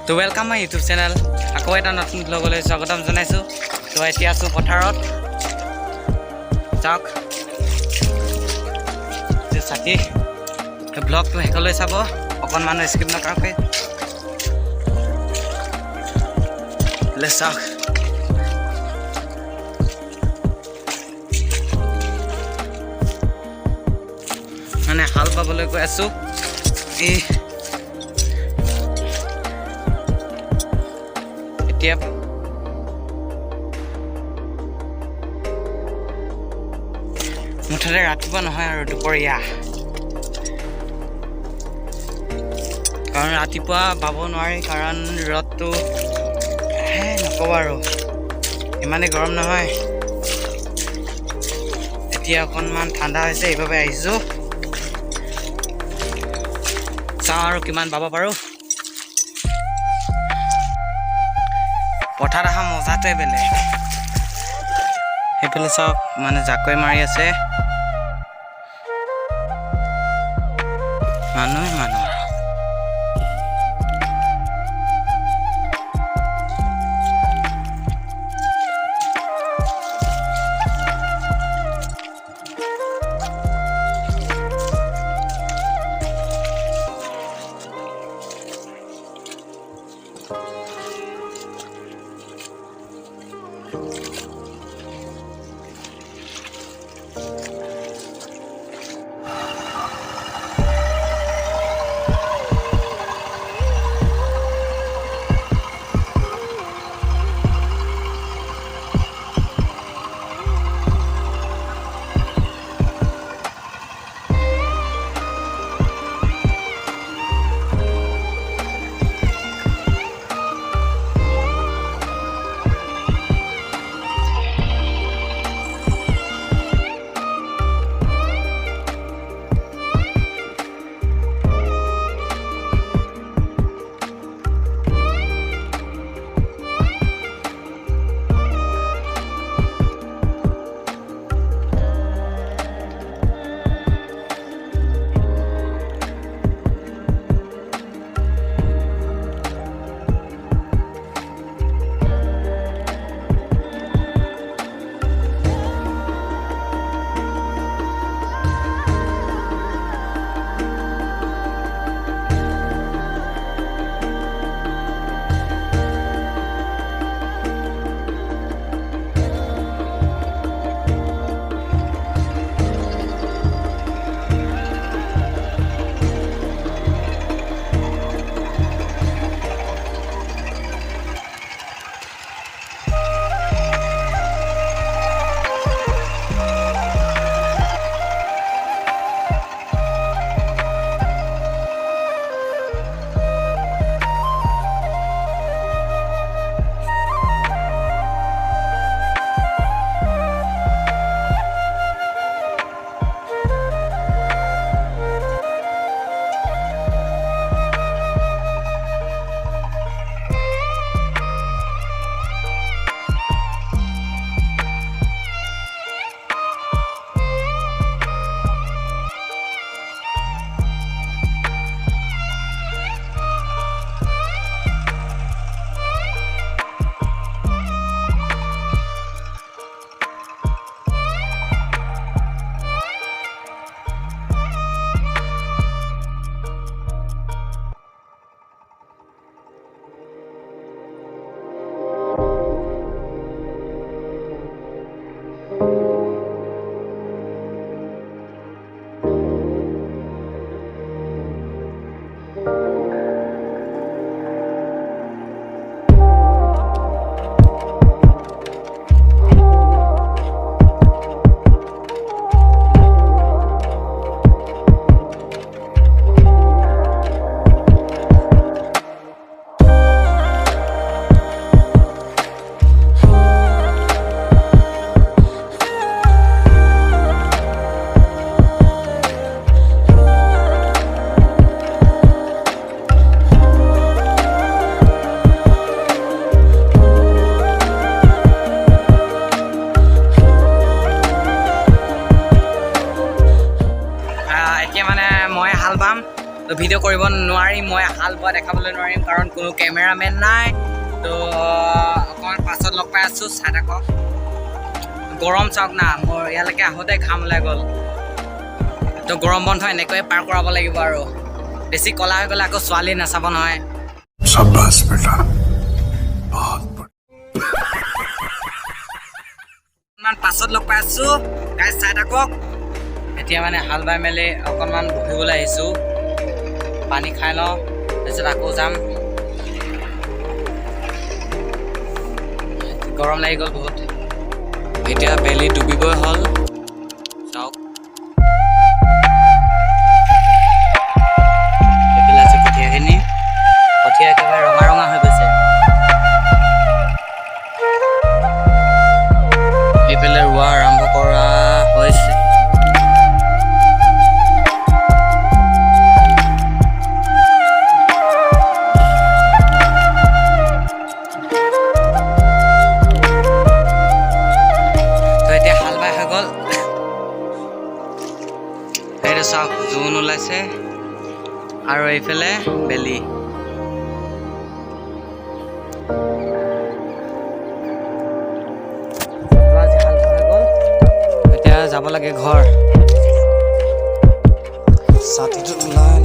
তো welcome my YouTube channel আকৌ এটা নতুন ব্লগলৈ স্বাগতম জনাইছোঁ। তো এতিয়া আছোঁ পথাৰত, যাওক চাকি ব্লগটো শেষলৈ চাব, অকণমান স্কিপ নকৰাকৈ। চাওক মানে হাল বাবলৈ গৈ আছোঁ। এতিয়া মুঠতে ৰাতিপুৱা নহয় আৰু দুপৰীয়া, কাৰণ ৰাতিপুৱা বাব নোৱাৰি, কাৰণ ৰ'দটো নক'ব আৰু ইমানেই গৰম নহয়। এতিয়া অকণমান ঠাণ্ডা হৈছে, এইবাবে আহিছোঁ। চাওঁ আৰু কিমান বাব পাৰোঁ। পথাৰত অহা মজাটোৱে বেলেগ। সেইফালে চাওক মানে জাকৈ মাৰি আছে মানুহ। তো ভিডিঅ' কৰিব নোৱাৰিম, মই হাল বোৱা দেখাবলৈ নোৱাৰিম কাৰণ কোনো কেমেৰামেন নাই। তো অকণমান পাছত লগ পাই আছোঁ, চাই থাকক। গৰম চাওক না, মোৰ ইয়ালৈকে আহোঁতে ঘাম ওলাই গ'ল। তো গৰম বন্ধ এনেকৈয়ে পাৰ কৰাব লাগিব আৰু বেছি ক'লা হৈ গ'লে আকৌ ছোৱালী নাচাব নহয়। शाबाश बेटा অকণমান পাছত লগ পাই আছোঁ, গাইজ চাই থাকক। এতিয়া মানে হাল বাই মেলি অকণমান বহিবলৈ আহিছোঁ, পানী খাই লওঁ, তাৰপিছত আকৌ যাম। গৰম লাগি গ'ল বহুত। এতিয়া বেলি ডুবিবই হ'ল, চাওক। এইফালে আছে কঠীয়াখিনি, কঠীয়া একেবাৰে ৰঙা ৰঙা হৈ গৈছে। এইফালে ৰোৱা আৰম্ভ কৰা হৈছে। এইটো চাওক, জোন ওলাইছে আৰু এইফালে বেলি। আজি হাল বোৱা হৈ গ'ল, এতিয়া যাব লাগে ঘৰ। ছাতিটো ওলাই